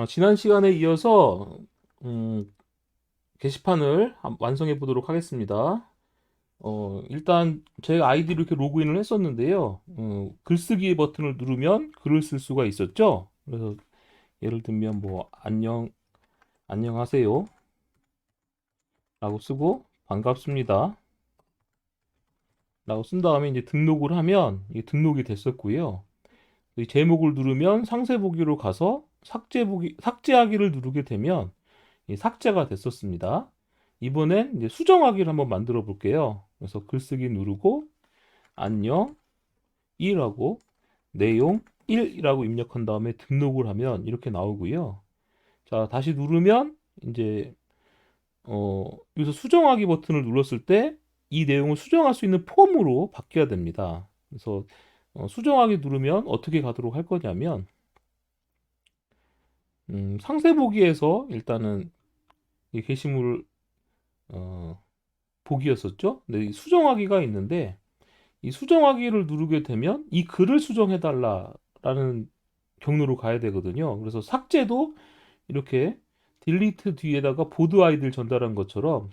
지난 시간에 이어서 게시판을 완성해 보도록 하겠습니다. 일단 제 아이디로 이렇게 로그인을 했었는데요. 글쓰기 버튼을 누르면 글을 쓸 수가 있었죠. 그래서 예를 들면 뭐 안녕하세요 라고 쓰고 반갑습니다 라고 쓴 다음에 이제 등록을 하면 이게 등록이 됐었고요. 이 제목을 누르면 상세 보기로 가서 삭제하기를 누르게 되면 이 삭제가 됐었습니다. 이번엔 이제 수정하기를 한번 만들어 볼게요. 그래서 글쓰기 누르고 안녕 1하고 내용 1이라고 입력한 다음에 등록을 하면 이렇게 나오고요. 자, 다시 누르면 이제 여기서 수정하기 버튼을 눌렀을 때 이 내용을 수정할 수 있는 폼으로 바뀌어야 됩니다. 그래서 수정하기 누르면 어떻게 가도록 할 거냐면 상세 보기에서 일단은 이 게시물을 어, 보기였었죠. 근데 이 수정하기가 있는데 이 수정하기를 누르게 되면 이 글을 수정해 달라라는 경로로 가야 되거든요. 그래서 삭제도 이렇게 딜리트 뒤에다가 보드 아이디를 전달한 것처럼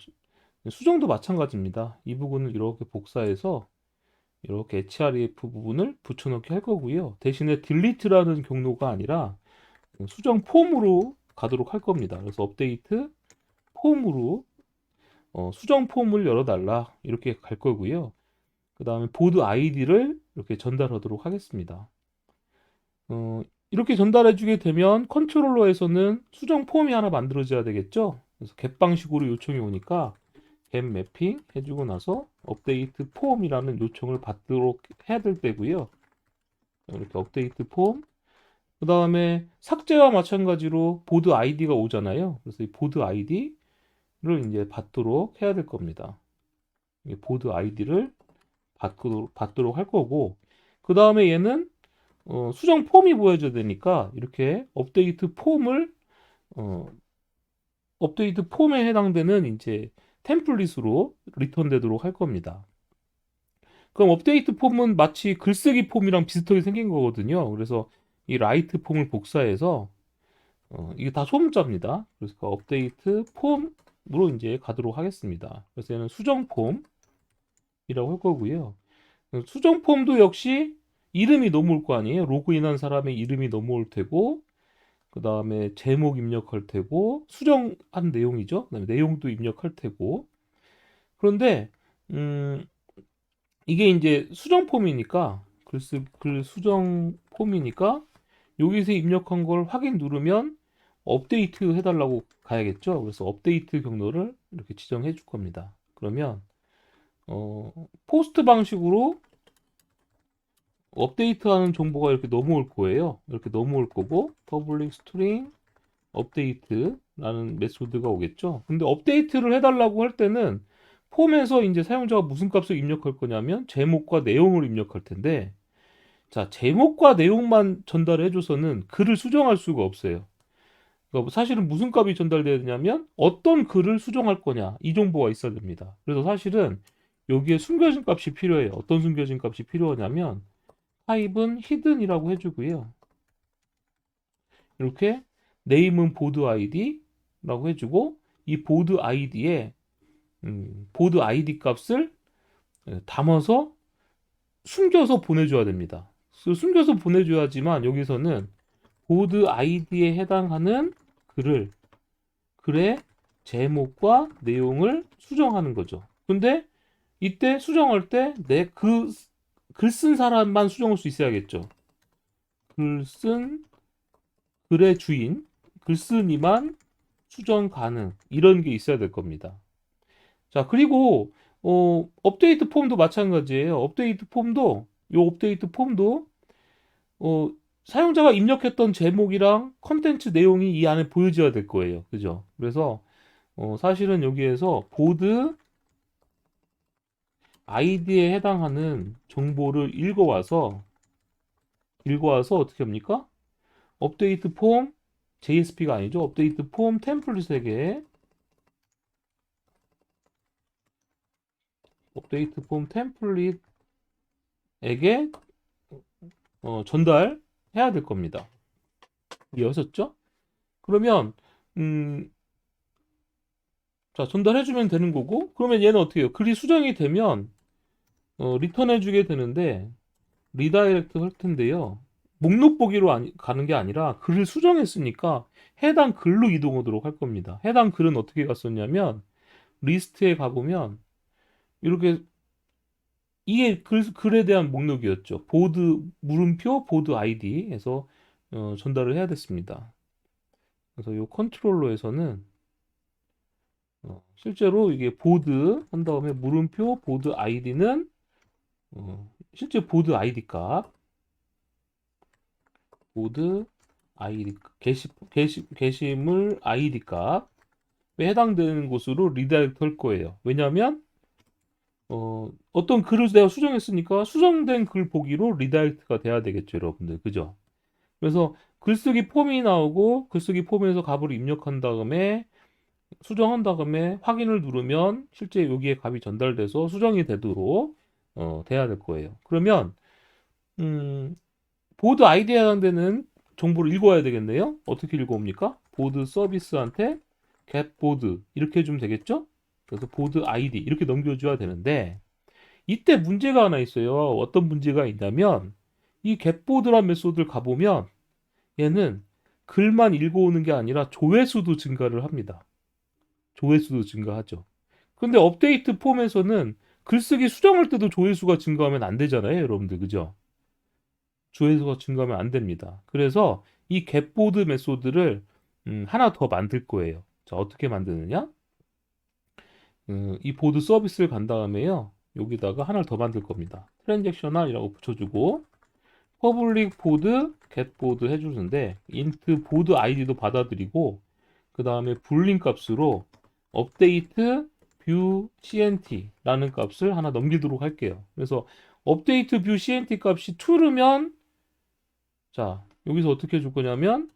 수정도 마찬가지입니다. 이 부분을 이렇게 복사해서 이렇게 href 부분을 붙여넣기 할 거고요. 대신에 딜리트라는 경로가 아니라 수정 폼으로 가도록 할 겁니다. 그래서 업데이트 폼으로 수정 폼을 열어달라 이렇게 갈 거고요. 그 다음에 보드 아이디를 이렇게 전달하도록 하겠습니다. 이렇게 전달해주게 되면 컨트롤러에서는 수정 폼이 하나 만들어져야 되겠죠. 그래서 get 방식으로 요청이 오니까 get 매핑 해주고 나서 업데이트 폼이라는 요청을 받도록 해야 될 때고요. 이렇게 업데이트 폼. 그 다음에 삭제와 마찬가지로 보드 아이디가 오잖아요. 그래서 이 보드 아이디를 이제 받도록 해야 될 겁니다. 이 보드 아이디를 받도록 할 거고, 그 다음에 얘는 수정 폼이 보여줘야 되니까 이렇게 어, 업데이트 폼에 해당되는 이제 템플릿으로 리턴되도록 할 겁니다. 그럼 업데이트 폼은 마치 글쓰기 폼이랑 비슷하게 생긴 거거든요. 그래서 이 라이트 폼을 복사해서 이게 다 소문자입니다. 그래서 그 업데이트 폼으로 이제 가도록 하겠습니다. 그래서 얘는 수정 폼이라고 할 거고요. 수정 폼도 역시 이름이 넘어올 거 아니에요. 로그인한 사람의 이름이 넘어올 테고, 그 다음에 제목 입력할 테고, 수정한 내용이죠. 그다음에 내용도 입력할 테고. 그런데 이게 이제 수정 폼이니까 글 수정 폼이니까 여기서 입력한 걸 확인 누르면 업데이트 해달라고 가야겠죠. 그래서 업데이트 경로를 이렇게 지정해 줄 겁니다. 그러면 포스트 방식으로 업데이트하는 정보가 이렇게 넘어올 거예요. 이렇게 넘어올 거고 public string update라는 메소드가 오겠죠. 근데 업데이트를 해달라고 할 때는 폼에서 이제 사용자가 무슨 값을 입력할 거냐면 제목과 내용을 입력할 텐데, 자, 제목과 내용만 전달해줘서는 글을 수정할 수가 없어요. 그러니까 사실은 무슨 값이 전달돼야 되냐면 어떤 글을 수정할 거냐 이 정보가 있어야 됩니다. 그래서 사실은 여기에 숨겨진 값이 필요해요. 어떤 숨겨진 값이 필요하냐면 타입은 히든이라고 해주고요. 이렇게 네임은 보드 아이디라고 해주고 이 보드 아이디에 보드 아이디 값을 담아서 숨겨서 보내줘야 됩니다. 숨겨서 보내줘야지만 여기서는 보드 아이디에 해당하는 글을 글의 제목과 내용을 수정하는 거죠. 근데 이때 수정할 때 내 글 쓴 사람만 수정할 수 있어야겠죠. 글 쓴 글의 주인, 글쓴이만 수정 가능 이런 게 있어야 될 겁니다. 자, 그리고 업데이트 폼도 마찬가지예요. 업데이트 폼도 어, 사용자가 입력했던 제목이랑 컨텐츠 내용이 이 안에 보여져야 될 거예요. 그죠? 그래서 사실은 여기에서 보드 아이디에 해당하는 정보를 읽어와서 어떻게 합니까? 업데이트 폼 JSP가 아니죠. 업데이트 폼 템플릿에게 업데이트 폼 템플릿에게 전달해야 될 겁니다. 이해하셨죠? 그러면 음, 자, 전달해주면 되는 거고, 그러면 얘는 어떻게 해요? 글이 수정이 되면 리턴해주게 되는데 리다이렉트 할 텐데요. 목록 보기로 가는 게 아니라 글을 수정했으니까 해당 글로 이동하도록 할 겁니다. 해당 글은 어떻게 갔었냐면 리스트에 가보면 이렇게 이게 글에 대한 목록이었죠. 보드 물음표 보드 아이디에서 전달을 해야 됐습니다. 그래서 이 컨트롤러에서는 실제로 이게 보드 한 다음에 물음표 보드 아이디는 실제 보드 아이디 값 보드 아이디 게시물 아이디 값에 해당되는 곳으로 리다이렉트 할 거예요. 왜냐하면 어떤 글을 내가 수정했으니까 수정된 글 보기로 리다이렉트가 돼야 되겠죠, 여러분들. 그죠? 그래서 글쓰기 폼이 나오고 글쓰기 폼에서 값을 입력한 다음에 수정한 다음에 확인을 누르면 실제 여기에 값이 전달돼서 수정이 되도록 돼야 될 거예요. 그러면 음, 보드 아이디에 해당되는 정보를 읽어야 되겠네요. 어떻게 읽어옵니까? 보드 서비스한테 get 보드 이렇게 해주면 되겠죠? 그래서 보드 아이디 이렇게 넘겨줘야 되는데 이때 문제가 하나 있어요. 어떤 문제가 있냐면 이 get보드란 메소드를 가보면 얘는 글만 읽어오는 게 아니라 조회수도 증가를 합니다. 조회수도 증가하죠. 근데 업데이트 폼에서는 글쓰기 수정할 때도 조회수가 증가하면 안 되잖아요, 여러분들. 그죠? 조회수가 증가하면 안 됩니다. 그래서 이 get보드 메소드를 하나 더 만들 거예요. 자, 어떻게 만드느냐? 이 보드 서비스를 간 다음에요. 여기다가 하나를 더 만들 겁니다. 트랜잭셔널이라고 붙여주고 퍼블릭 보드, get 보드 해주는데 int 보드 아이디도 받아들이고 그 다음에 불린 값으로 업데이트 뷰 cnt라는 값을 하나 넘기도록 할게요. 그래서 업데이트 뷰 cnt 값이 true면 자 여기서 어떻게 해줄 거냐면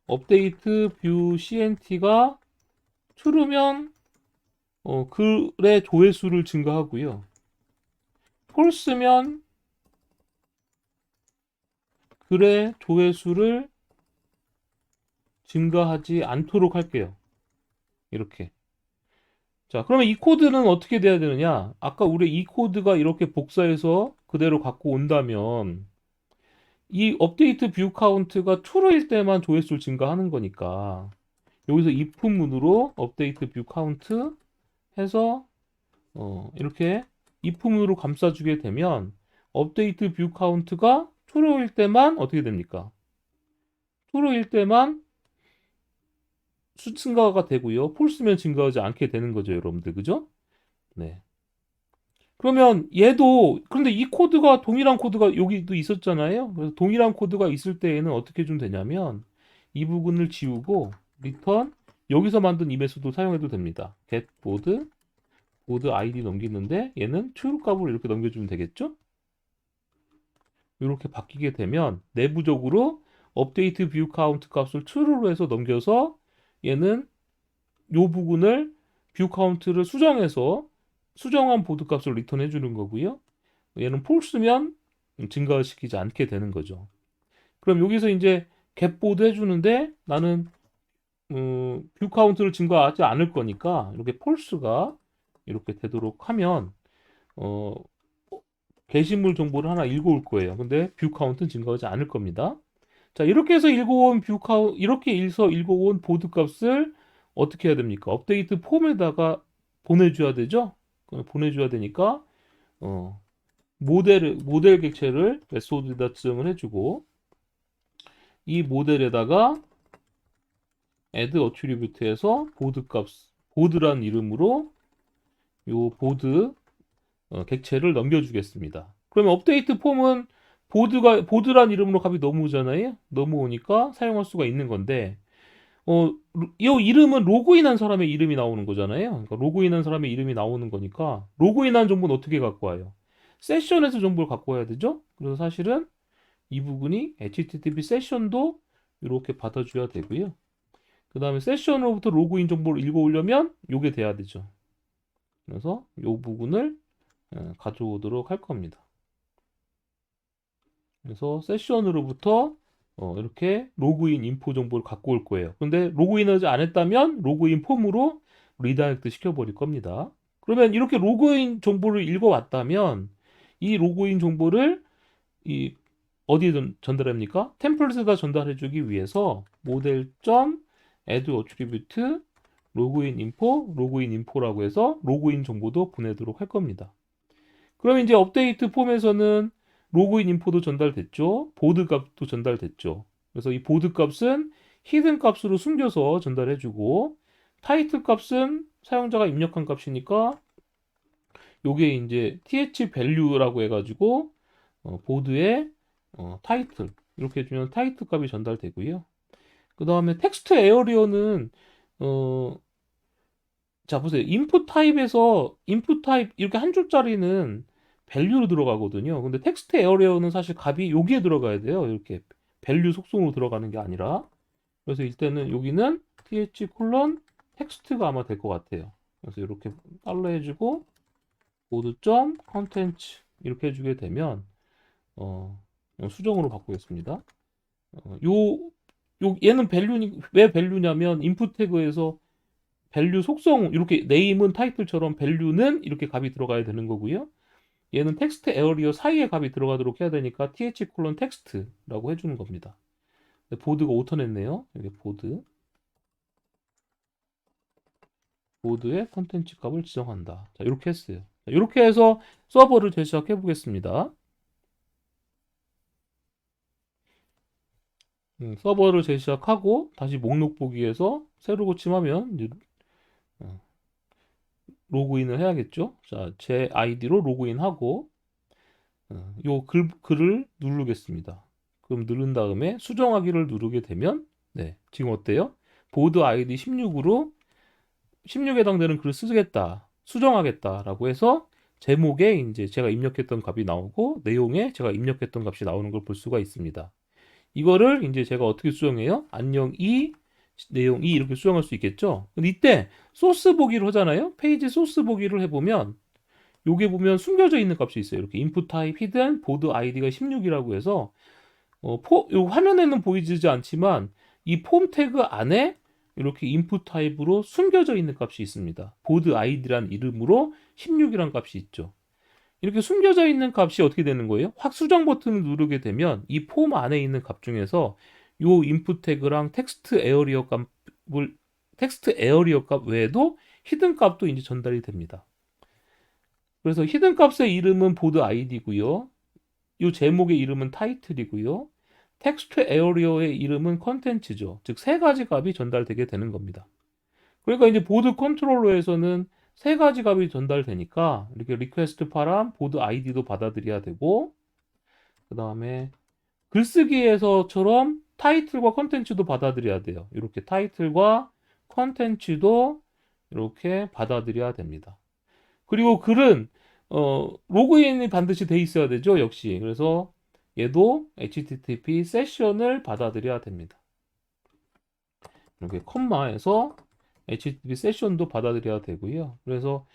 업데이트 뷰 cnt가 true면 글의 조회수를 증가하고요. false면 글의 조회수를 증가하지 않도록 할게요. 이렇게. 자, 그러면 이 코드는 어떻게 돼야 되느냐? 아까 우리 이 코드가 이렇게 복사해서 그대로 갖고 온다면 이 업데이트 뷰 카운트가 true일 때만 조회수를 증가하는 거니까 여기서 if 문으로 업데이트 뷰 카운트 해서 이렇게 if 문으로 감싸주게 되면 업데이트 뷰 카운트가 true일 때만 어떻게 됩니까? true일 때만 증가가 되고요. false면 증가하지 않게 되는 거죠, 여러분들. 그죠? 네. 그러면 얘도 그런데 이 코드가 동일한 코드가 여기도 있었잖아요. 그래서 동일한 코드가 있을 때에는 어떻게 해주면 되냐면 이 부분을 지우고 return 여기서 만든 이 메소드 사용해도 됩니다. get board 보드 아이디 넘기는데 얘는 true 값으로 이렇게 넘겨주면 되겠죠? 이렇게 바뀌게 되면 내부적으로 업데이트 뷰 카운트 값을 true로 해서 넘겨서 얘는 요 부분을 뷰 카운트를 수정해서 수정한 보드 값을 리턴해 주는 거고요. 얘는 false면 증가시키지 않게 되는 거죠. 그럼 여기서 이제 get보드 해주는데 나는 뷰 카운트를 증가하지 않을 거니까 이렇게 false가 이렇게 되도록 하면 어, 게시물 정보를 하나 읽어올 거예요. 근데 뷰 카운트는 증가하지 않을 겁니다. 자, 이렇게 해서 읽어온 이렇게 읽어온 보드 값을 어떻게 해야 됩니까? 업데이트 폼에다가 보내줘야 되죠? 보내줘야 되니까, 모델 객체를 메소드에다 지정을 해주고, 이 모델에다가 add attribute에서 보드란 이름으로 요 보드 객체를 넘겨주겠습니다. 그러면 업데이트 폼은 보드란 이름으로 값이 넘어오잖아요. 넘어오니까 사용할 수가 있는 건데, 이 이름은 로그인한 사람의 이름이 나오는 거잖아요. 그러니까 로그인한 사람의 이름이 나오는 거니까 로그인한 정보는 어떻게 갖고 와요? 세션에서 정보를 갖고 와야 되죠. 그래서 사실은 이 부분이 HTTP 세션도 이렇게 받아줘야 되고요. 그 다음에 세션으로부터 로그인 정보를 읽어오려면 이게 돼야 되죠. 그래서 이 부분을 가져오도록 할 겁니다. 그래서 세션으로부터 이렇게 로그인 인포 정보를 갖고 올 거예요. 근데 로그인을 안 했다면 로그인 폼으로 리다이렉트 시켜버릴 겁니다. 그러면 이렇게 로그인 정보를 읽어왔다면 이 로그인 정보를 이 어디에 전달합니까? 템플릿에다 전달해주기 위해서 모델.add attribute 로그인 인포라고 해서 로그인 정보도 보내도록 할 겁니다. 그럼 이제 업데이트 폼에서는 로그인 인포도 전달됐죠. 보드 값도 전달됐죠. 그래서 이 보드 값은 히든 값으로 숨겨서 전달해주고 타이틀 값은 사용자가 입력한 값이니까 요게 이제 th value라고 해가지고 보드에 타이틀 이렇게 해주면 타이틀 값이 전달되고요. 그 다음에 텍스트 에어리어는 자 보세요. 인풋 타입 이렇게 한 줄짜리는 밸류로 들어가거든요. 근데 텍스트 에어리어는 사실 값이 여기에 들어가야 돼요. 이렇게 밸류 속성으로 들어가는 게 아니라. 그래서 이때는 여기는 th 콜론 텍스트가 아마 될 것 같아요. 그래서 이렇게 달러 해주고 보드.점 컨텐츠 이렇게 해주게 되면 수정으로 바꾸겠습니다. 얘는 왜 밸류냐면 인풋 태그에서 밸류 속성 이렇게 네임은 타이틀처럼 밸류는 이렇게 값이 들어가야 되는 거고요. 얘는 텍스트 에어리어 사이에 값이 들어가도록 해야 되니까 th 콜론 텍스트라고 해주는 겁니다. 보드가 오턴했네요. 여기 보드의 컨텐츠 값을 지정한다. 자, 이렇게 했어요. 자, 이렇게 해서 서버를 재시작해 보겠습니다. 서버를 재시작하고 다시 목록 보기에서 새로 고침하면 이제, 어, 로그인을 해야겠죠. 자, 제 아이디로 로그인하고 요 글을 누르겠습니다. 그럼 누른 다음에 수정하기를 누르게 되면 네, 지금 어때요? 보드 아이디 16으로 16에 해당되는 글을 쓰겠다, 수정하겠다라고 해서 제목에 이제 제가 입력했던 값이 나오고 내용에 제가 입력했던 값이 나오는 걸 볼 수가 있습니다. 이거를 이제 제가 어떻게 수정해요? 안녕 내용 이렇게 수정할 수 있겠죠? 근데 이때 소스 보기를 하잖아요. 페이지 소스 보기를 해보면 요게 보면 숨겨져 있는 값이 있어요. 이렇게 input type hidden 보드 아이디가 16이라고 해서 요 화면에는 보이지 않지만 이 폼 태그 안에 이렇게 input 타입으로 숨겨져 있는 값이 있습니다. 보드 아이디란 이름으로 16이란 값이 있죠. 이렇게 숨겨져 있는 값이 어떻게 되는 거예요? 확 수정 버튼을 누르게 되면 이 폼 안에 있는 값 중에서 요 input 태그랑 텍스트 에어리어 값 외에도 히든 값도 이제 전달이 됩니다. 그래서 히든 값의 이름은 보드 아이디고요. 이 제목의 이름은 타이틀이고요. 텍스트 에어리어의 이름은 컨텐츠죠. 즉 세 가지 값이 전달되게 되는 겁니다. 그러니까 이제 보드 컨트롤러에서는 세 가지 값이 전달되니까 이렇게 리퀘스트 파람 보드 아이디도 받아들여야 되고 그 다음에 글쓰기에서처럼 타이틀과 컨텐츠도 받아들여야 돼요. 이렇게 타이틀과 컨텐츠도 이렇게 받아들여야 됩니다. 그리고 글은 로그인이 반드시 돼 있어야 되죠, 역시. 그래서 얘도 HTTP 세션을 받아들여야 됩니다. 이렇게 컴마에서 HTTP 세션도 받아들여야 되고요. 그래서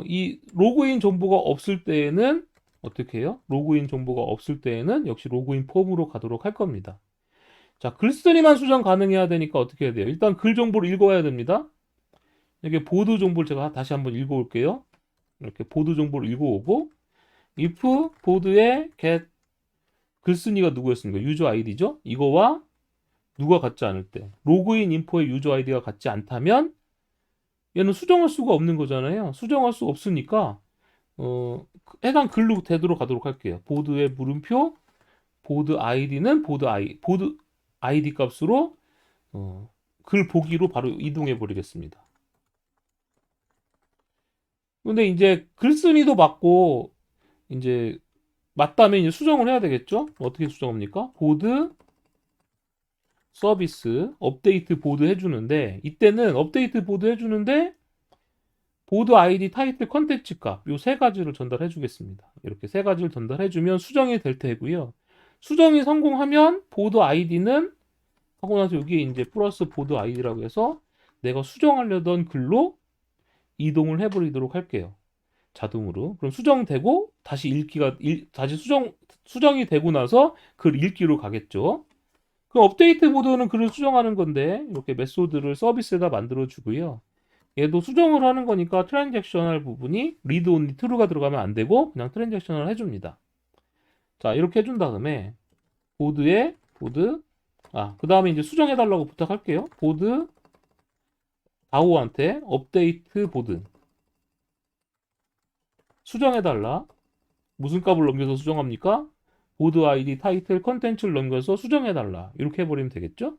이 로그인 정보가 없을 때에는 어떻게 해요? 로그인 정보가 없을 때에는 역시 로그인 폼으로 가도록 할 겁니다. 자, 글쓰기만 수정 가능해야 되니까 어떻게 해야 돼요? 일단 글 정보를 읽어야 됩니다. 이렇게 보드 정보를 제가 다시 한번 읽어올게요. 이렇게 보드 정보를 읽어오고 if 보드에 get 글쓴이가 누구였습니까? 유저 아이디죠? 이거와 누가 같지 않을 때 로그인 인포의 유저 아이디가 같지 않다면 얘는 수정할 수가 없는 거잖아요. 수정할 수 없으니까 해당 글로 되도록 가도록 할게요. 보드의 물음표 보드 아이디는 보드 아이디 값으로 글 보기로 바로 이동해 버리겠습니다. 근데 이제 글쓴이도 맞고 이제 맞다면 이제 수정을 해야 되겠죠? 어떻게 수정합니까? 보드 서비스 업데이트 보드 해주는데 이때는 업데이트 보드 해주는데 보드 아이디 타이틀 컨텐츠 값 요 세 가지를 전달해 주겠습니다. 이렇게 세 가지를 전달해 주면 수정이 될 테고요. 수정이 성공하면 보드 아이디는 하고 나서 여기에 이제 플러스 보드 아이디라고 해서 내가 수정하려던 글로 이동을 해버리도록 할게요. 자동으로. 그럼 수정되고 다시 다시 수정이 되고 나서 글 읽기로 가겠죠. 그 업데이트 보드는 글을 수정하는 건데 이렇게 메소드를 서비스에다 만들어 주고요. 얘도 수정을 하는 거니까 트랜잭셔널 부분이 read only true가 들어가면 안 되고 그냥 트랜잭셔널 해줍니다. 자, 이렇게 해준 다음에 그 다음에 이제 수정해 달라고 부탁할게요. 보드 다오한테 업데이트 보드 수정해 달라. 무슨 값을 넘겨서 수정합니까? 보드 아이디, 타이틀, 컨텐츠를 넘겨서 수정해 달라. 이렇게 해버리면 되겠죠?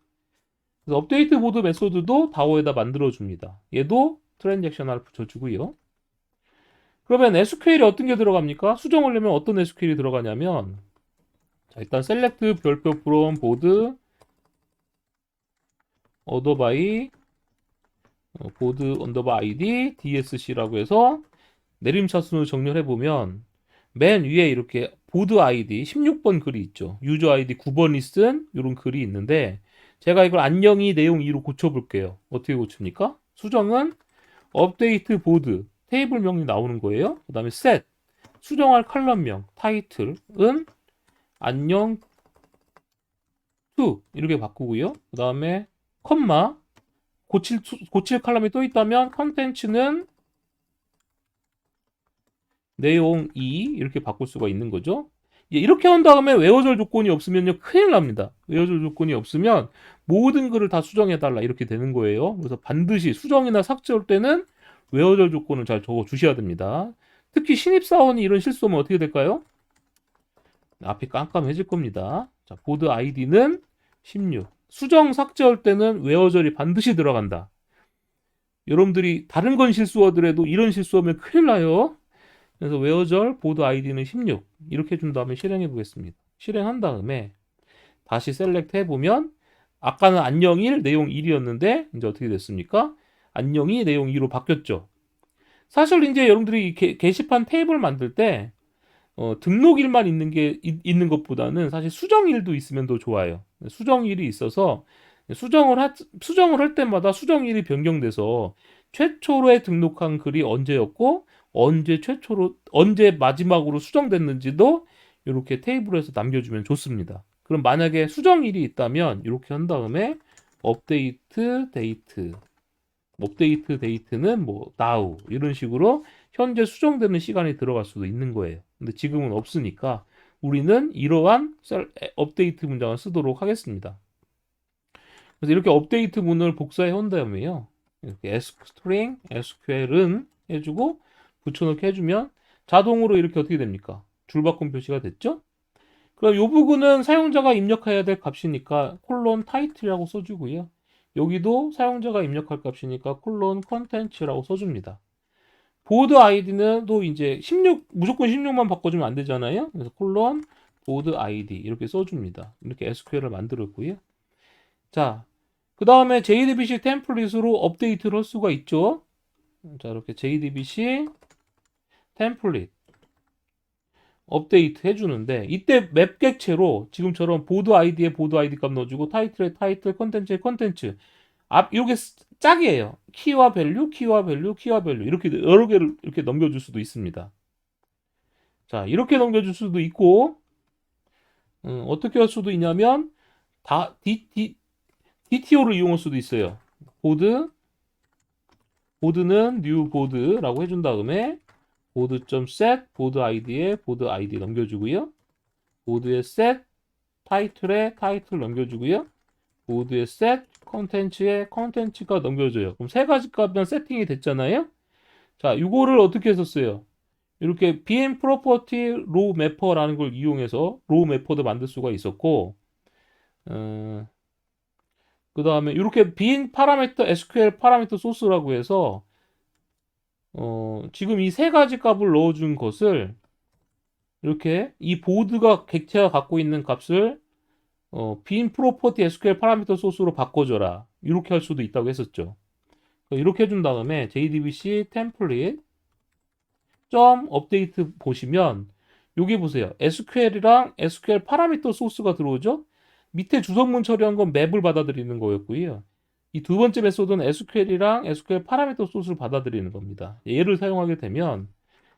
그래서 업데이트 보드 메소드도 다오에다 만들어 줍니다. 얘도 트랜잭셔널 붙여주고요. 그러면 SQL이 어떤 게 들어갑니까? 수정을 하려면 어떤 SQL이 들어가냐면, 자, 일단 select 별표 from 보드 order by 보드 언더바 id dsc라고 해서 내림차순으로 정렬해 보면 맨 위에 이렇게 보드 아이디 16번 글이 있죠. 유저 아이디 9번이 쓴 이런 글이 있는데 제가 이걸 안녕히 내용 2로 고쳐볼게요. 어떻게 고칩니까? 수정은 업데이트 보드 테이블명이 나오는 거예요. 그 다음에 set 수정할 컬럼명 타이틀은 안녕 to 이렇게 바꾸고요. 그 다음에 컴마 고칠 컬럼이 또 있다면 컨텐츠는 내용 2 이렇게 바꿀 수가 있는 거죠. 이렇게 한 다음에 외워절 조건이 없으면요 큰일 납니다. 외워절 조건이 없으면 모든 글을 다 수정해 달라 이렇게 되는 거예요. 그래서 반드시 수정이나 삭제할 때는 외워절 조건을 잘 적어 주셔야 됩니다. 특히 신입사원이 이런 실수하면 어떻게 될까요? 앞이 깜깜해질 겁니다. 자, 보드 아이디는 16. 수정 삭제할 때는 외워절이 반드시 들어간다. 여러분들이 다른 건 실수하더라도 이런 실수하면 큰일 나요. 그래서 외워절 보드 아이디는 16 이렇게 준 다음에 실행해 보겠습니다. 실행한 다음에 다시 셀렉트 해보면 아까는 안녕 1 내용 1이었는데 이제 어떻게 됐습니까? 안녕 2 내용 2로 바뀌었죠. 사실 이제 여러분들이 게시판 테이블 만들 때 등록일만 있는 것보다는 사실 수정일도 있으면 더 좋아요. 수정일이 있어서 수정을 할 때마다 수정일이 변경돼서 최초로에 등록한 글이 언제였고 언제 마지막으로 수정됐는지도 이렇게 테이블에서 남겨주면 좋습니다. 그럼 만약에 수정일이 있다면 이렇게 한 다음에 업데이트 데이트는 뭐 now 이런 식으로 현재 수정되는 시간이 들어갈 수도 있는 거예요. 근데 지금은 없으니까 우리는 이러한 업데이트 문장을 쓰도록 하겠습니다. 그래서 이렇게 업데이트 문을 복사해 온 다음에요. 이렇게 string sql은 해주고 붙여넣기 해주면 자동으로 이렇게 어떻게 됩니까? 줄바꿈 표시가 됐죠? 그럼 이 부분은 사용자가 입력해야 될 값이니까 콜론 타이틀이라고 써주고요. 여기도 사용자가 입력할 값이니까 콜론 컨텐츠라고 써줍니다. 보드 아이디는 또 이제 16 무조건 16만 바꿔주면 안 되잖아요. 그래서 콜론 보드 아이디 이렇게 써줍니다. 이렇게 SQL을 만들었고요. 자, 그 다음에 JDBC 템플릿으로 업데이트를 할 수가 있죠. 자, 이렇게 JDBC 템플릿 업데이트 해주는데 이때 맵 객체로 지금처럼 보드 아이디에 보드 아이디 값 넣어주고 타이틀에 타이틀, 컨텐츠에 컨텐츠 이렇게 짝이에요. 키와 밸류, 키와 밸류, 키와 밸류 이렇게 여러 개를 이렇게 넘겨줄 수도 있습니다. 자, 이렇게 넘겨줄 수도 있고 어떻게 할 수도 있냐면 다 DTO를 이용할 수도 있어요. 보드는 new 보드라고 해준 다음에 보드.set 보드 아이디에 보드 아이디 넘겨주고요. 보드에 set 타이틀에 타이틀 넘겨주고요. 보드에 set 컨텐츠에 컨텐츠가 넘겨줘요. 그럼 세 가지 값은 세팅이 됐잖아요. 자, 이거를 어떻게 했었어요? 이렇게 BM property row mapper라는 걸 이용해서 row mapper도 만들 수가 있었고, 그 다음에 이렇게 bin 파라미터 SQL 파라미터 소스라고 해서 지금 이 세 가지 값을 넣어준 것을 이렇게 이 보드가 객체가 갖고 있는 값을 bin property SQL 파라미터 소스로 바꿔줘라 이렇게 할 수도 있다고 했었죠. 이렇게 해준 다음에 JDBC 템플릿 점 업데이트 보시면 여기 보세요. SQL이랑 SQL 파라미터 소스가 들어오죠. 밑에 주성문 처리한 건 맵을 받아들이는 거였고요. 이 두 번째 메소드는 SQL이랑 SQL 파라미터 소스를 받아들이는 겁니다. 얘를 사용하게 되면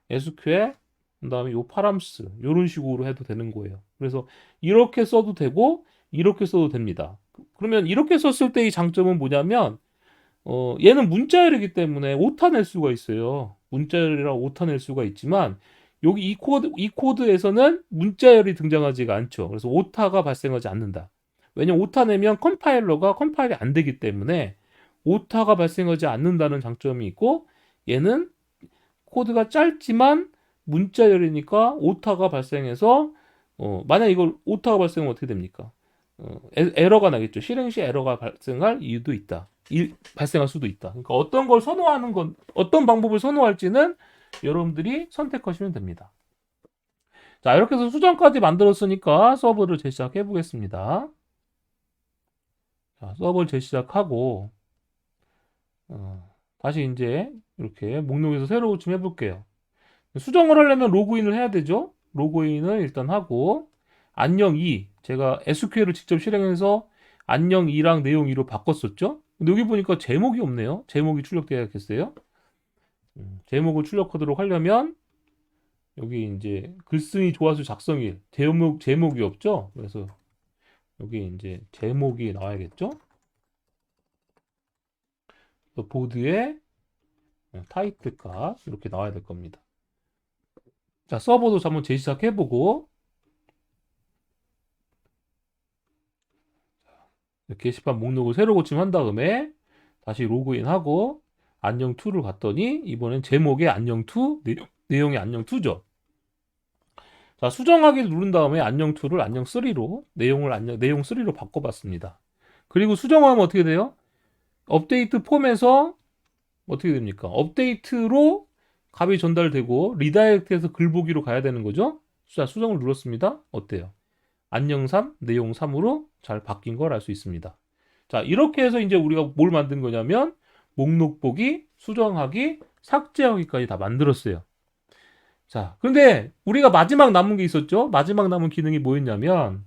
SQL 그다음에 요 파람스 이런 식으로 해도 되는 거예요. 그래서 이렇게 써도 되고 이렇게 써도 됩니다. 그러면 이렇게 썼을 때의 장점은 뭐냐면 얘는 문자열이기 때문에 오타 낼 수가 있어요. 문자열이라 오타 낼 수가 있지만 여기 이 코드에서는 문자열이 등장하지가 않죠. 그래서 오타가 발생하지 않는다. 왜냐면 오타 내면 컴파일러가 컴파일이 안 되기 때문에 오타가 발생하지 않는다는 장점이 있고, 얘는 코드가 짧지만 문자열이니까 오타가 발생해서 만약 이걸 오타가 발생하면 어떻게 됩니까? 에러가 나겠죠. 실행 시 에러가 발생할 이유도 있다. 발생할 수도 있다. 그러니까 어떤 걸 선호하는 건, 어떤 방법을 선호할지는 여러분들이 선택하시면 됩니다. 자, 이렇게 해서 수정까지 만들었으니까 서버를 재시작해 보겠습니다. 자, 서버를 재시작하고 다시 이제 이렇게 목록에서 새로 고침해 볼게요. 수정을 하려면 로그인을 해야 되죠. 로그인을 일단 하고 안녕 2, 제가 SQL을 직접 실행해서 안녕 2랑 내용 2로 바꿨었죠. 근데 여기 보니까 제목이 없네요. 제목이 출력되어야겠어요. 제목을 출력하도록 하려면 여기 이제 글쓴이 조화수 작성일 제목이 없죠. 그래서 여기 이제 제목이 나와야겠죠. 보드에 타이틀 값 이렇게 나와야 될 겁니다. 자, 서버도 한번 재시작해보고 게시판 목록을 새로 고침한 다음에 다시 로그인하고 안녕2를 갔더니 이번엔 제목에 안녕2, 내용이 안녕2죠. 자, 수정하기를 누른 다음에 안녕2를 안녕3로 내용 3로 바꿔봤습니다. 그리고 수정하면 어떻게 돼요? 업데이트 폼에서 어떻게 됩니까? 업데이트로 값이 전달되고 리다이렉트해서 글 보기로 가야 되는 거죠. 자, 수정을 눌렀습니다. 어때요? 안녕 3, 내용 3으로 잘 바뀐 걸 알 수 있습니다. 자, 이렇게 해서 이제 우리가 뭘 만든 거냐면 목록 보기, 수정하기, 삭제하기까지 다 만들었어요. 자, 그런데 우리가 마지막 남은 게 있었죠? 마지막 남은 기능이 뭐였냐면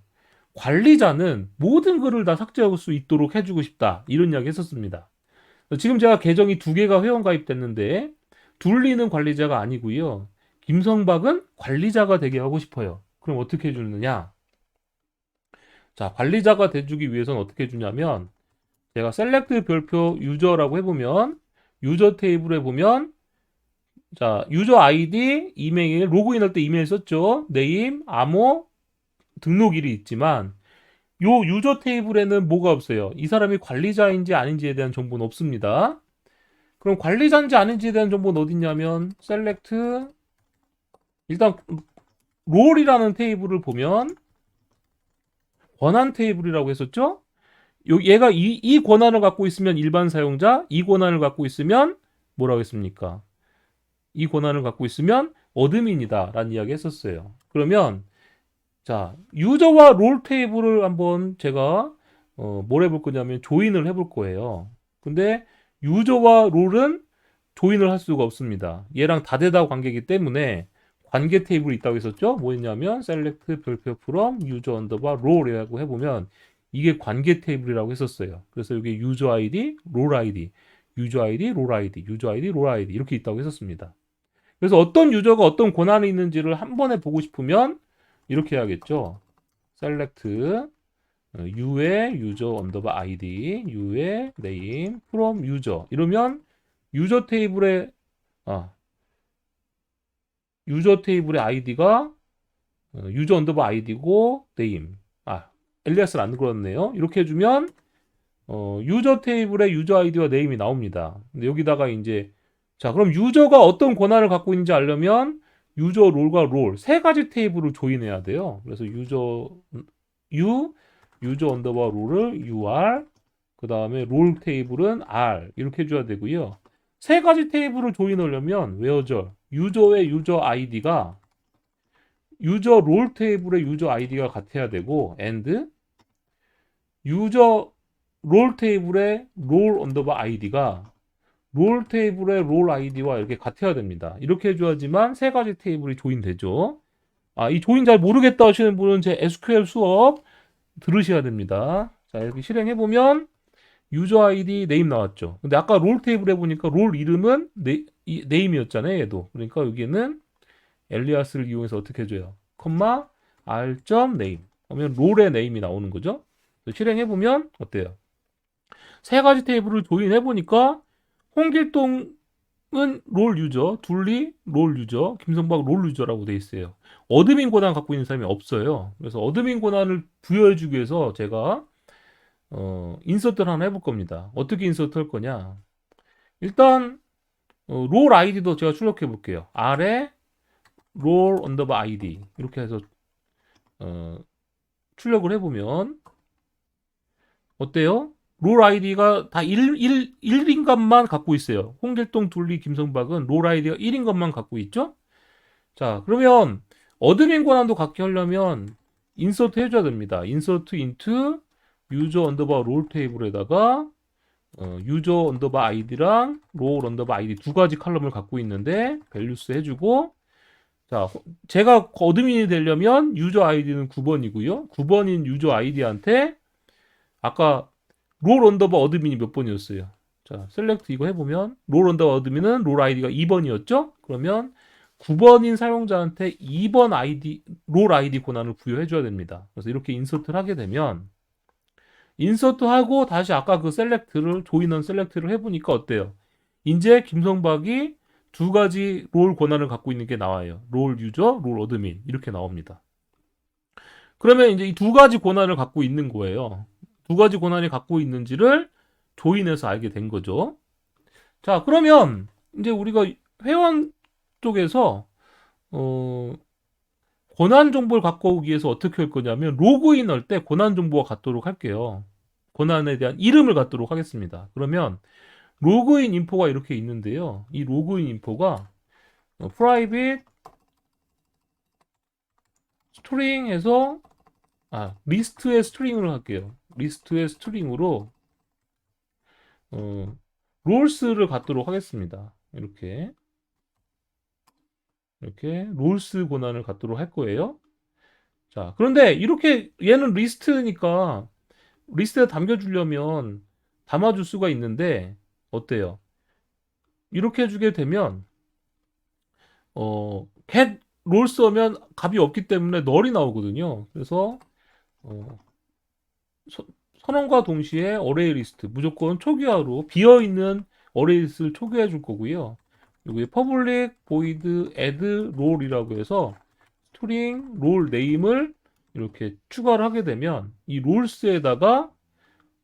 관리자는 모든 글을 다 삭제할 수 있도록 해주고 싶다. 이런 이야기 했었습니다. 지금 제가 계정이 2개가 회원 가입됐는데 둘리는 관리자가 아니고요. 김성박은 관리자가 되게 하고 싶어요. 그럼 어떻게 해주느냐? 자, 관리자가 돼주기 위해서는 어떻게 해주냐면 제가 셀렉트 별표 유저라고 해보면 유저 테이블에 보면 자, 유저 아이디, 이메일, 로그인할 때 이메일 썼죠. 네임, 암호, 등록일이 있지만 요 유저 테이블에는 뭐가 없어요. 이 사람이 관리자인지 아닌지에 대한 정보는 없습니다. 그럼 관리자인지 아닌지에 대한 정보는 어디 있냐면 셀렉트 일단 롤이라는 테이블을 보면 권한 테이블이라고 했었죠. 얘가 이 권한을 갖고 있으면 일반 사용자, 이 권한을 갖고 있으면 뭐라고 했습니까? 이 권한을 갖고 있으면 어드민이다 라는 이야기 했었어요. 그러면 자, 유저와 롤 테이블을 한번 제가 뭘 해볼 거냐면 조인을 해볼 거예요. 근데 유저와 롤은 조인을 할 수가 없습니다. 얘랑 다대다 관계이기 때문에 관계 테이블이 있다고 했었죠. 뭐였냐면 select 별표 from user underbar role이라고 해보면 이게 관계 테이블이라고 했었어요. 그래서 여기 유저 아이디, 롤 아이디, 유저 아이디, 롤 아이디, 유저 아이디, 롤 아이디 이렇게 있다고 했었습니다. 그래서 어떤 유저가 어떤 권한이 있는지를 한 번에 보고 싶으면 이렇게 해야겠죠. select u의 user underbar id, u의 name from user 이러면 유저 테이블의 유저 테이블의 아이디가 유저 언더바 아이디고 네임 엘리아스를 안 그렸네요. 이렇게 해주면 유저 테이블의 유저 아이디와 네임이 나옵니다. 근데 여기다가 이제 자, 그럼 유저가 어떤 권한을 갖고 있는지 알려면 유저 롤과 롤 세 가지 테이블을 조인해야 돼요. 그래서 유저 언더바 롤을 UR 그 다음에 롤 테이블은 R 이렇게 해줘야 되고요. 세 가지 테이블을 조인하려면 where절 유저의 유저 아이디가 유저 롤 테이블의 유저 아이디가 같아야 되고 and 유저 롤 테이블의 롤 언더바 아이디가 롤 테이블의 롤 아이디와 이렇게 같아야 됩니다. 이렇게 해줘야지만 세 가지 테이블이 조인되죠. 이 조인 잘 모르겠다 하시는 분은 제 SQL 수업 들으셔야 됩니다. 자, 이렇게 실행해보면 유저 아이디 네임 나왔죠. 근데 아까 롤 테이블 해보니까 롤 이름은 네임이었잖아요. 얘도. 그러니까 여기는 엘리아스를 이용해서 어떻게 해줘요? 콤마 r.name 하면 롤의 네임이 나오는 거죠. 실행해보면 어때요? 세 가지 테이블을 조인해보니까 홍길동은 롤 유저, 둘리 롤 유저, 김성박 롤 유저라고 돼 있어요. 어드민 권한 갖고 있는 사람이 없어요. 그래서 어드민 권한을 부여해주기 위해서 제가 인서트를 하나 해볼 겁니다. 어떻게 인서트 할 거냐? 일단 롤 아이디도 제가 출력해 볼게요. 아래 롤 언더바 아이디 이렇게 해서 어, 출력을 해보면 어때요? 롤 아이디가 다 1인감만 갖고 있어요. 홍길동, 둘리, 김성박은 롤 아이디가 1인감만 갖고 있죠? 자, 그러면 어드민 권한도 갖게 하려면 인서트 해줘야 됩니다. 인서트 인트 유저 언더바 롤 테이블에다가 유저 언더바 아이디랑 롤 언더바 아이디 두 가지 칼럼을 갖고 있는데 밸류스 해주고 자, 제가 어드민이 되려면 유저 아이디는 9번이고요. 9번인 유저 아이디한테 아까 롤 언더바 어드민이 몇 번이었어요? 자, 셀렉트 이거 해보면 롤 언더바 어드민은 롤 아이디가 2번이었죠? 그러면 9번인 사용자한테 2번 아이디 롤 아이디 권한을 부여해줘야 됩니다. 그래서 이렇게 인서트를 하게 되면 인서트하고 다시 아까 그 셀렉트를 조인원 셀렉트를 해보니까 어때요? 이제 김성박이 두 가지 롤 권한을 갖고 있는 게 나와요. 롤 유저, 롤 어드민 이렇게 나옵니다. 그러면 이제 이 두 가지 권한을 갖고 있는 거예요. 두 가지 권한이 갖고 있는지를 조인해서 알게 된 거죠. 자, 그러면 이제 우리가 회원 쪽에서 권한 정보를 갖고 오기 위해서 어떻게 할 거냐면 로그인 할 때 권한 정보가 갖도록 할게요. 권한에 대한 이름을 갖도록 하겠습니다. 그러면 로그인 인포가 이렇게 있는데요. 이 로그인 인포가 private string 해서 리스트의 스트링을 할게요. 리스트의 스트링으로 롤스를 갖도록 하겠습니다. 이렇게 롤스 권한을 갖도록 할 거예요. 자, 그런데 이렇게 얘는 리스트니까 리스트에 담겨주려면 담아줄 수가 있는데 어때요? 이렇게 해주게 되면 get 롤스 하면 값이 없기 때문에 널이 나오거든요. 그래서 선언과 동시에 어레이 리스트 무조건 초기화로 비어있는 어레이 리스트를 초기화해 줄 거고요. 여기 public void add role이라고 해서 스트링 롤 네임을 이렇게 추가를 하게 되면 이 롤스에다가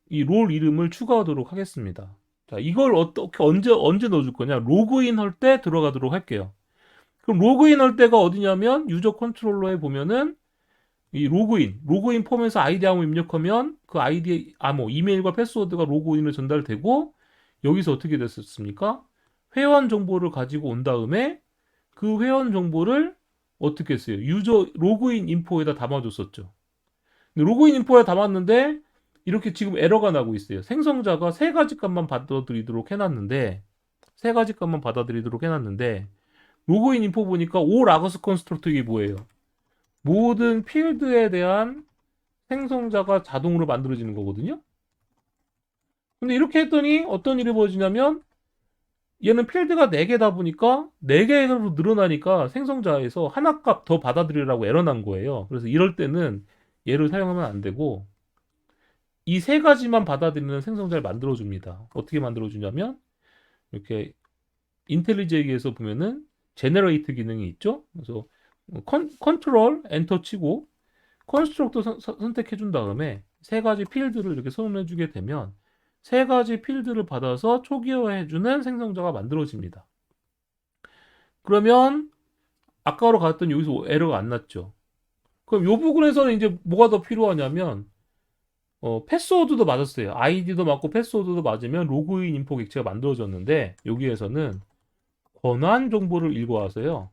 이 롤 이름을 추가하도록 하겠습니다. 자, 이걸 어떻게 언제 넣어줄 거냐? 로그인 할 때 들어가도록 할게요. 그럼 로그인 할 때가 어디냐면 유저 컨트롤러에 보면은 이 로그인 폼에서 아이디 한번 입력하면 그 아이디 이메일과 패스워드가 로그인으로 전달되고 여기서 어떻게 됐었습니까? 회원 정보를 가지고 온 다음에 그 회원 정보를 어떻게 했어요? 유저 로그인 인포에다 담아줬었죠. 근데 로그인 인포에 담았는데 이렇게 지금 에러가 나고 있어요. 생성자가 세 가지 값만 받아들이도록 해놨는데 로그인 인포 보니까 오 라거스 컨스트럭터 이게 뭐예요? 모든 필드에 대한 생성자가 자동으로 만들어지는 거거든요. 근데 이렇게 했더니 어떤 일이 벌어지냐면 얘는 필드가 4개다 보니까 4개로 늘어나니까 생성자에서 하나 값 더 받아들이라고 에러 난 거예요. 그래서 이럴 때는 얘를 사용하면 안 되고 이 세 가지만 받아들이는 생성자를 만들어줍니다. 어떻게 만들어주냐면 이렇게 인텔리제이에서 보면은 제너레이트 기능이 있죠. 그래서 컨트롤 엔터 치고 컨스트럭터 선택해 준 다음에 세 가지 필드를 이렇게 선언해 주게 되면 세 가지 필드를 받아서 초기화해 주는 생성자가 만들어집니다. 그러면 아까로 갔던 여기서 에러가 안 났죠. 그럼 이 부분에서는 이제 뭐가 더 필요하냐면 패스워드도 맞았어요. 아이디도 맞고 패스워드도 맞으면 로그인 인포 객체가 만들어졌는데 여기에서는 권한 정보를 읽어와서요.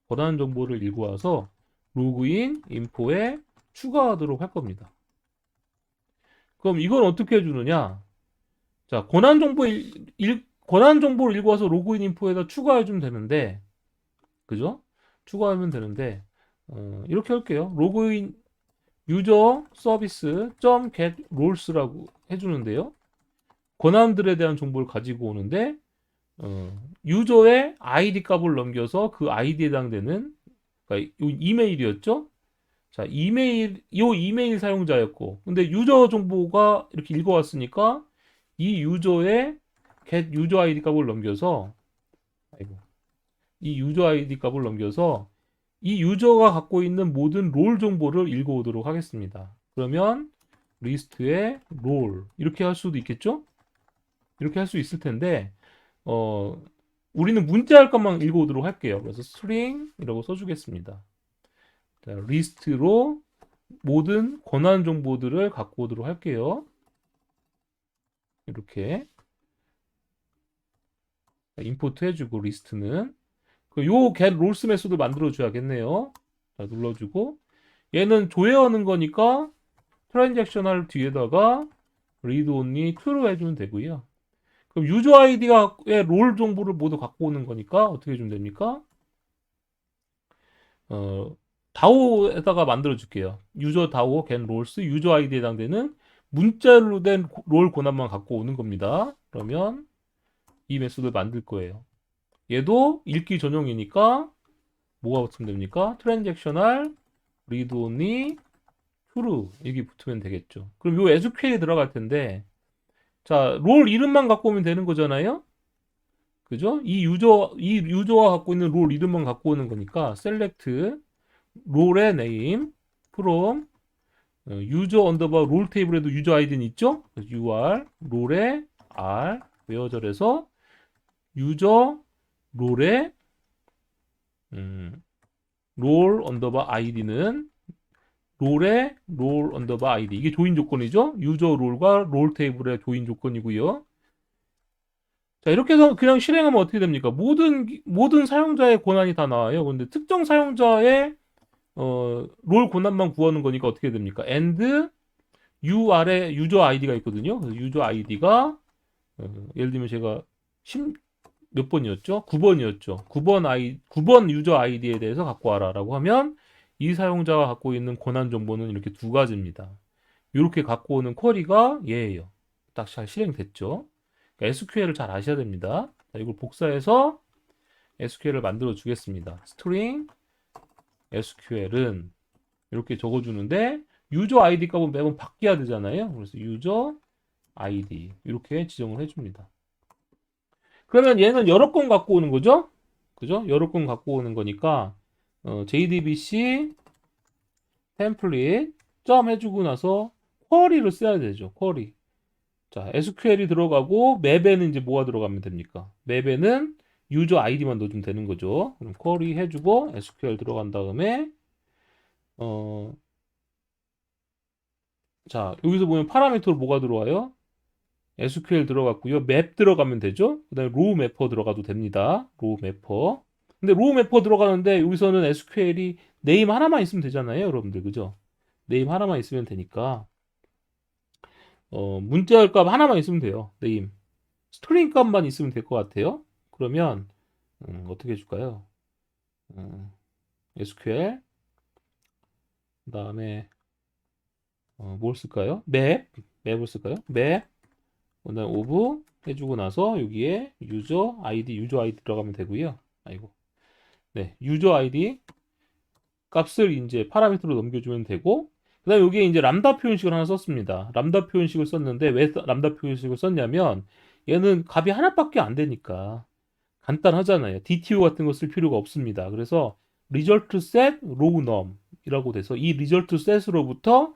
권한 정보를 읽어와서 로그인 인포에 추가하도록 할 겁니다. 그럼 이건 어떻게 해주느냐? 자, 권한 정보를 읽어와서 로그인 인포에다 추가해주면 되는데, 그죠? 추가하면 되는데, 이렇게 할게요. 로그인 유저 서비스 .get roles라고 해주는데요. 권한들에 대한 정보를 가지고 오는데, 유저의 아이디 값을 넘겨서 그 아이디에 해당되는, 그러니까 이메일이었죠? 자, 이메일 사용자였고, 근데 유저 정보가 이렇게 읽어왔으니까 이 유저의 get 유저 아이디 값을 넘겨서, 아이고, 이 유저 아이디 값을 넘겨서 이 유저가 갖고 있는 모든 롤 정보를 읽어오도록 하겠습니다. 그러면 리스트에 롤 이렇게 할 수도 있겠죠? 이렇게 할 수 있을 텐데 어, 우리는 문자할 것만 읽어오도록 할게요. 그래서 string이라고 써주겠습니다. 자, 리스트로 모든 권한 정보들을 갖고 오도록 할게요. 이렇게 임포트 해주고 리스트는 요 get roles 메소드 만들어줘야겠네요. 자, 눌러주고 얘는 조회하는 거니까 트랜잭셔널 뒤에다가 read only true로 해주면 되고요. 그럼 유저 아이디가의 롤 정보를 모두 갖고 오는 거니까 어떻게 해주면 됩니까? 다오에다가 만들어 줄게요. 유저 다오 get roles 유저 아이디에 해당되는 문자로 된 롤 권한만 갖고 오는 겁니다. 그러면 이 메소드를 만들 거예요. 얘도 읽기 전용이니까 뭐가 붙으면 됩니까? 트랜잭셔널 read only true 이게 붙으면 되겠죠. 그럼 요 SQL에 들어갈 텐데 자, 롤 이름만 갖고 오면 되는 거잖아요. 그죠? 이 유저가 갖고 있는 롤 이름만 갖고 오는 거니까 select 롤의 name from 유저 언더바 롤 테이블에도 유저 아이디는 있죠? 그래서 UR 롤의 R 외어절에서 유저 롤의 롤 언더바 아이디는 롤의 롤 언더바 아이디 이게 조인 조건이죠? 유저 롤과 롤 테이블의 조인 조건이고요. 자, 이렇게 해서 그냥 실행하면 어떻게 됩니까? 모든 사용자의 권한이 다 나와요. 근데 특정 사용자의 롤 권한만 구하는 거니까 어떻게 됩니까? and UR에 유저 아이디가 있거든요. 그래서 유저 아이디가 예를 들면 제가 몇 번이었죠? 9번이었죠. 9번 유저 아이디에 대해서 갖고 와라라고 하면 이 사용자가 갖고 있는 권한 정보는 이렇게 두 가지입니다. 이렇게 갖고 오는 쿼리가 얘예요. 딱 잘 실행됐죠? 그러니까 SQL을 잘 아셔야 됩니다. 자, 이걸 복사해서 SQL을 만들어 주겠습니다. string SQL은 이렇게 적어주는데 유저 아이디 값은 매번 바뀌어야 되잖아요. 그래서 유저 아이디 이렇게 지정을 해줍니다. 그러면 얘는 여러 건 갖고 오는 거죠? 그죠? 여러 건 갖고 오는 거니까 JDBC 템플릿 점 해주고 나서 쿼리를 써야 되죠. 쿼리. 자, SQL이 들어가고 맵에는 이제 뭐가 들어가면 됩니까? 맵에는 유저 아이디만 넣어주면 되는 거죠. 그럼 쿼리 해주고 SQL 들어간 다음에 자, 여기서 보면 파라미터로 뭐가 들어와요? SQL 들어갔고요. 맵 들어가면 되죠. 그 다음에 로우 매퍼 들어가도 됩니다. 로우 매퍼. 근데 로우 매퍼 들어가는데 여기서는 SQL이 네임 하나만 있으면 되잖아요. 여러분들. 그죠? 네임 하나만 있으면 되니까 문자 값 하나만 있으면 돼요. 네임. 스트링 값만 있으면 될 것 같아요. 그러면 어떻게 해줄까요? SQL 그 다음에 뭘 쓸까요? 맵을 쓸까요? 맵 그다음에 오브 해주고 나서 여기에 유저 아이디 들어가면 되고요. 아이고, 네, 유저 아이디 값을 이제 파라미터로 넘겨주면 되고, 그다음에 여기에 이제 람다 표현식을 하나 썼습니다. 람다 표현식을 썼는데 왜 람다 표현식을 썼냐면 얘는 값이 하나밖에 안 되니까 간단하잖아요. DTO 같은 거 쓸 필요가 없습니다. 그래서 result set row num 이라고 돼서 이 result set으로부터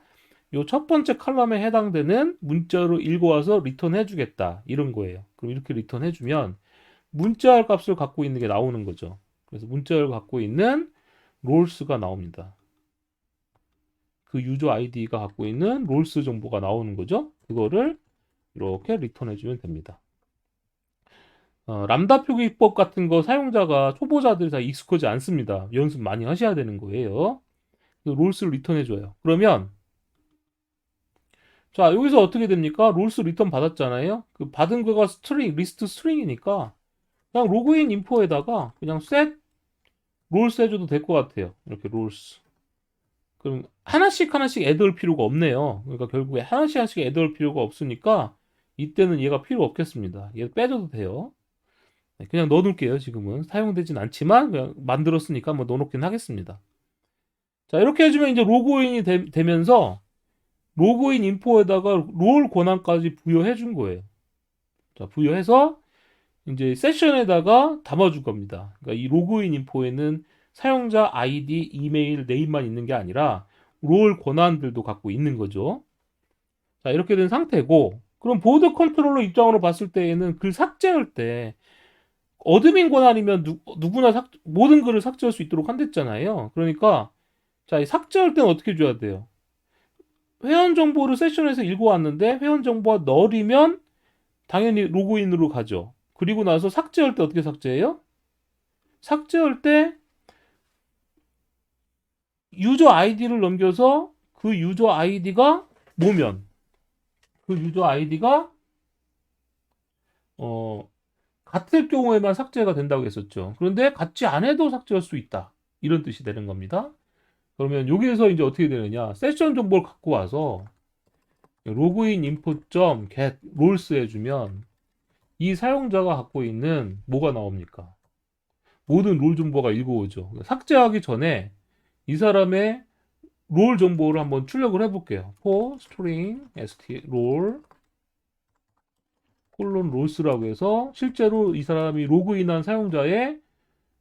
요 첫 번째 칼럼에 해당되는 문자로 읽어와서 리턴해 주겠다 이런 거예요. 그럼 이렇게 리턴해 주면 문자 값을 갖고 있는 게 나오는 거죠. 그래서 문자를 갖고 있는 롤스가 나옵니다. 그 유저 아이디가 갖고 있는 롤스 정보가 나오는 거죠. 그거를 이렇게 리턴해 주면 됩니다. 람다 표기법 같은 거 사용자가 초보자들이 다 익숙하지 않습니다. 연습 많이 하셔야 되는 거예요. 롤스를 리턴해 줘요. 그러면 자, 여기서 어떻게 됩니까? 롤스 리턴 받았잖아요. 그 받은 거가 리스트 스트링이니까 그냥 로그인 인포에다가 그냥 set 롤스 해줘도 될 것 같아요. 이렇게 롤스. 그럼 하나씩 애드할 필요가 없네요. 그러니까 결국에 하나씩 애드할 필요가 없으니까 이때는 얘가 필요 없겠습니다. 얘 빼줘도 돼요. 네, 그냥 넣어놓을게요. 지금은 사용되진 않지만 그냥 만들었으니까 한번 넣어놓긴 하겠습니다. 자, 이렇게 해주면 이제 로그인이 되면서 로그인 인포에다가 롤 권한까지 부여해 준 거예요. 자, 부여해서 이제 세션에다가 담아줄 겁니다. 그러니까 이 로그인 인포에는 사용자 아이디, 이메일, 네임만 있는 게 아니라 롤 권한들도 갖고 있는 거죠. 자, 이렇게 된 상태고, 그럼 보드 컨트롤러 입장으로 봤을 때에는 글 삭제할 때 어드민 권한이면 누구나 모든 글을 삭제할 수 있도록 한댔잖아요. 그러니까 자, 이 삭제할 때는 어떻게 줘야 돼요? 회원 정보를 세션에서 읽어왔는데 회원 정보가 널이면 당연히 로그인으로 가죠. 그리고 나서 삭제할 때 어떻게 삭제해요? 삭제할 때 유저 아이디를 넘겨서 그 유저 아이디가 뭐면 그 유저 아이디가 어 같을 경우에만 삭제가 된다고 했었죠. 그런데 같지 않아도 삭제할 수 있다. 이런 뜻이 되는 겁니다. 그러면 여기에서 이제 어떻게 되느냐? 세션 정보를 갖고 와서 로그인 info.get roles 해주면 이 사용자가 갖고 있는 뭐가 나옵니까? 모든 롤 정보가 읽어오죠. 삭제하기 전에 이 사람의 롤 정보를 한번 출력을 해볼게요. for string st 롤 콜론 롤스라고 해서 실제로 이 사람이 로그인한 사용자의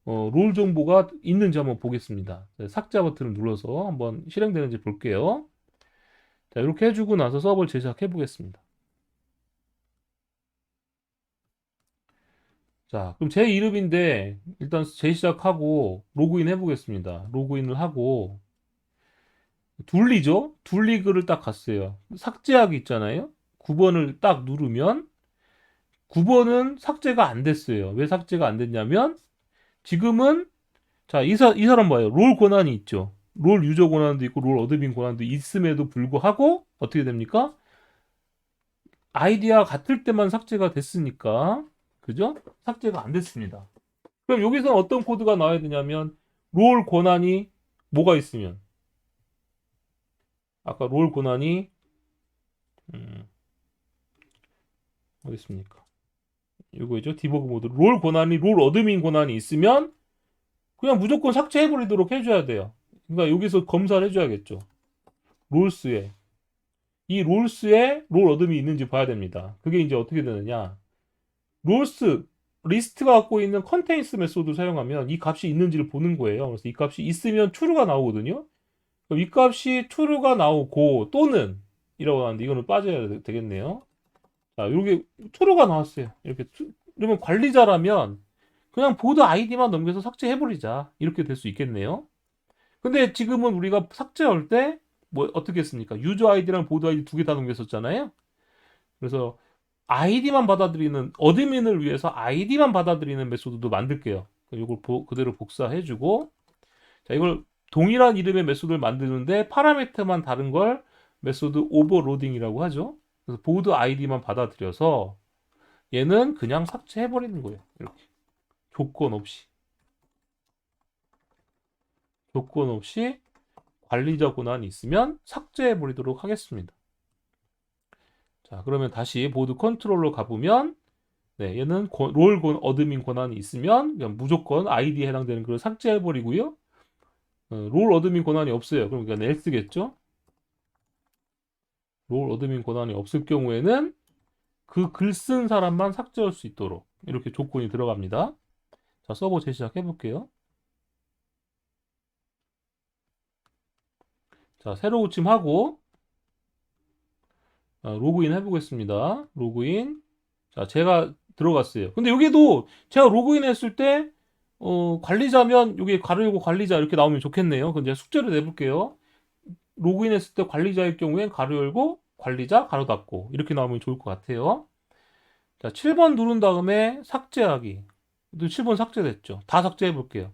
롤 정보가 있는지 한번 보겠습니다. 삭제 버튼을 눌러서 한번 실행되는지 볼게요. 자, 이렇게 해주고 나서 서버를 제작해 보겠습니다. 자, 그럼 제 이름인데 일단 재시작하고 로그인 해보겠습니다. 로그인을 하고 둘리죠? 둘리글을 딱 갔어요. 삭제하기 있잖아요. 9번을 딱 누르면 9번은 삭제가 안 됐어요. 왜 삭제가 안 됐냐면 지금은 자, 이 사람 봐요. 롤 권한이 있죠. 롤 유저 권한도 있고 롤 어드민 권한도 있음에도 불구하고 어떻게 됩니까? 아이디와 같을 때만 삭제가 됐으니까 그죠? 삭제가 안 됐습니다. 그럼 여기서 어떤 코드가 나와야 되냐면 롤 권한이 뭐가 있으면 아까 롤 권한이 음, 어디 있습니까? 이거죠. 디버그 모드 롤 권한이 롤 어드민 권한이 있으면 그냥 무조건 삭제해버리도록 해줘야 돼요. 그러니까 여기서 검사를 해줘야겠죠. 롤스에 이 롤스에 롤 어둠이 있는지 봐야 됩니다. 그게 이제 어떻게 되느냐? 롤스 리스트가 갖고 있는 컨테인스 메소드 사용하면 이 값이 있는지를 보는 거예요. 그래서 이 값이 있으면 true가 나오거든요. 그럼 이 값이 true가 나오고 또는 이라고 하는데 이거는 빠져야 되겠네요. 자, 이렇게 true가 나왔어요. 이렇게 그러면 관리자라면 그냥 보드 아이디만 넘겨서 삭제해버리자. 이렇게 될 수 있겠네요. 근데 지금은 우리가 삭제할 때 뭐 어떻게 했습니까? 유저 아이디랑 보드 아이디 두 개 다 넘겼었잖아요. 그래서 아이디만 받아들이는 어드민을 위해서 아이디만 받아들이는 메소드도 만들게요. 이걸 그대로 복사해주고 자 이걸 동일한 이름의 메소드를 만드는데 파라미터만 다른 걸 메소드 오버로딩이라고 하죠. 그래서 보드 아이디만 받아들여서 얘는 그냥 삭제해버리는 거예요. 이렇게 조건 없이 관리자 권한이 있으면 삭제해버리도록 하겠습니다. 자, 그러면 다시 보드 컨트롤러 가보면 네, 얘는 롤 어드민 권한이 있으면 그냥 무조건 아이디에 해당되는 걸 삭제해버리고요. 롤 어드민 권한이 없어요. 그럼 그러니까 else겠죠? 롤 어드민 권한이 없을 경우에는 그 글 쓴 사람만 삭제할 수 있도록 이렇게 조건이 들어갑니다. 자, 서버 재시작 해볼게요. 자, 새로 고침하고 로그인 해보겠습니다. 로그인. 자, 제가 들어갔어요. 근데 여기도 제가 로그인 했을 때 관리자면 여기 가로 열고 관리자 이렇게 나오면 좋겠네요. 그럼 제가 숙제를 내볼게요. 로그인 했을 때 관리자일 경우엔 가로 열고 관리자 가로 닫고 이렇게 나오면 좋을 것 같아요. 자, 7번 누른 다음에 삭제하기. 또 7번 삭제됐죠. 다 삭제해 볼게요.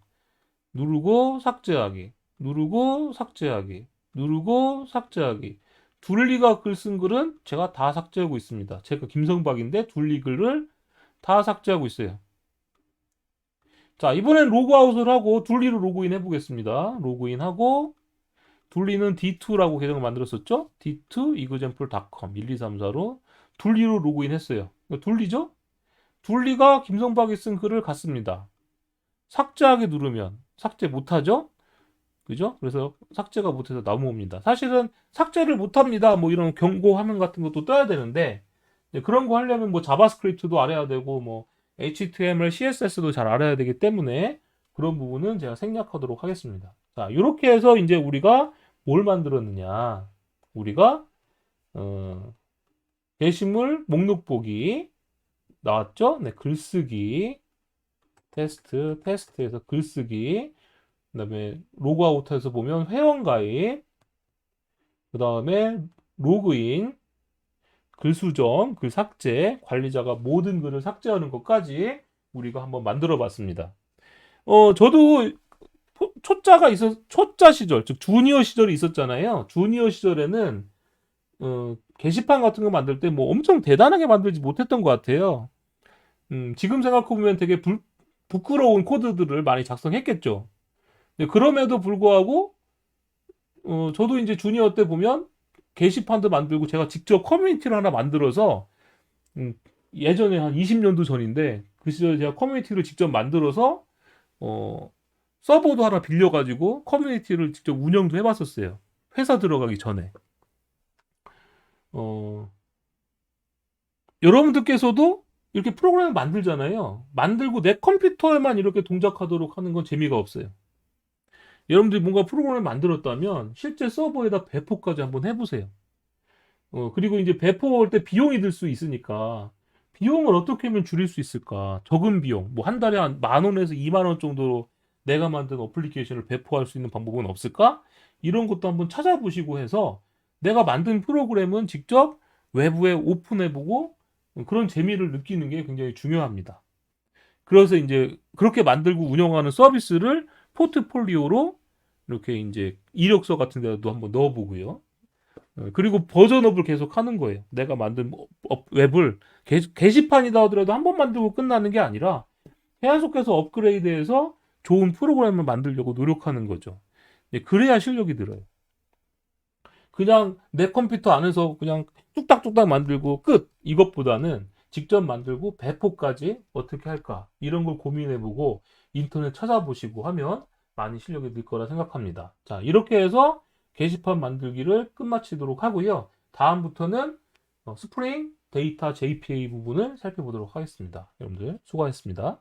누르고 삭제하기. 누르고 삭제하기. 누르고 삭제하기. 둘리가 글 쓴 글은 제가 다 삭제하고 있습니다. 제가 김성박인데 둘리 글을 다 삭제하고 있어요. 자, 이번엔 로그아웃을 하고 둘리로 로그인 해보겠습니다. 로그인하고 둘리는 D2라고 계정을 만들었었죠? D2 example.com 1234로 둘리로 로그인 했어요. 둘리죠? 둘리가 김성박이 쓴 글을 갖습니다. 삭제하기 누르면 삭제 못하죠? 그죠? 그래서 삭제가 못해서 넘어옵니다. 사실은 삭제를 못합니다. 뭐 이런 경고 화면 같은 것도 떠야 되는데 이제 그런 거 하려면 뭐 자바스크립트도 알아야 되고 뭐 HTML, CSS도 잘 알아야 되기 때문에 그런 부분은 제가 생략하도록 하겠습니다. 자, 이렇게 해서 이제 우리가 뭘 만들었느냐? 우리가 게시물 목록 보기 나왔죠? 네, 글쓰기 테스트에서 글쓰기, 그다음에 로그아웃해서 보면 회원가입, 그다음에 로그인, 글 수정, 글 삭제, 관리자가 모든 글을 삭제하는 것까지 우리가 한번 만들어 봤습니다. 저도 초짜 시절, 즉 주니어 시절이 있었잖아요. 주니어 시절에는 게시판 같은 거 만들 때 뭐 엄청 대단하게 만들지 못했던 것 같아요. 지금 생각해보면 되게 부끄러운 코드들을 많이 작성했겠죠. 근데 그럼에도 불구하고 저도 이제 주니어 때 보면 게시판도 만들고 제가 직접 커뮤니티를 하나 만들어서 음, 예전에 한 20년도 전인데 그 시절에 제가 커뮤니티를 직접 만들어서 어, 서버도 하나 빌려가지고 커뮤니티를 직접 운영도 해봤었어요. 회사 들어가기 전에. 어, 여러분들께서도 이렇게 프로그램을 만들잖아요. 만들고 내 컴퓨터에만 이렇게 동작하도록 하는 건 재미가 없어요. 여러분들이 뭔가 프로그램을 만들었다면 실제 서버에다 배포까지 한번 해보세요. 그리고 이제 배포할 때 비용이 들 수 있으니까 비용을 어떻게 하면 줄일 수 있을까? 적은 비용, 뭐 한 달에 한 10,000원에서 20,000원 정도로 내가 만든 어플리케이션을 배포할 수 있는 방법은 없을까? 이런 것도 한번 찾아보시고 해서 내가 만든 프로그램은 직접 외부에 오픈해보고 그런 재미를 느끼는 게 굉장히 중요합니다. 그래서 이제 그렇게 만들고 운영하는 서비스를 포트폴리오로 이렇게 이제 이력서 같은 데도 한번 넣어보고요. 그리고 버전업을 계속 하는 거예요. 내가 만든 웹을 게시판이다 하더라도 한 번 만들고 끝나는 게 아니라 계속해서 업그레이드해서 좋은 프로그램을 만들려고 노력하는 거죠. 그래야 실력이 늘어요. 그냥 내 컴퓨터 안에서 그냥 뚝딱뚝딱 만들고 끝! 이것보다는 직접 만들고 배포까지 어떻게 할까? 이런 걸 고민해보고 인터넷 찾아보시고 하면 많이 실력이 늘 거라 생각합니다. 자, 이렇게 해서 게시판 만들기를 끝마치도록 하고요. 다음부터는 스프링 데이터 JPA 부분을 살펴보도록 하겠습니다. 여러분들 수고하셨습니다.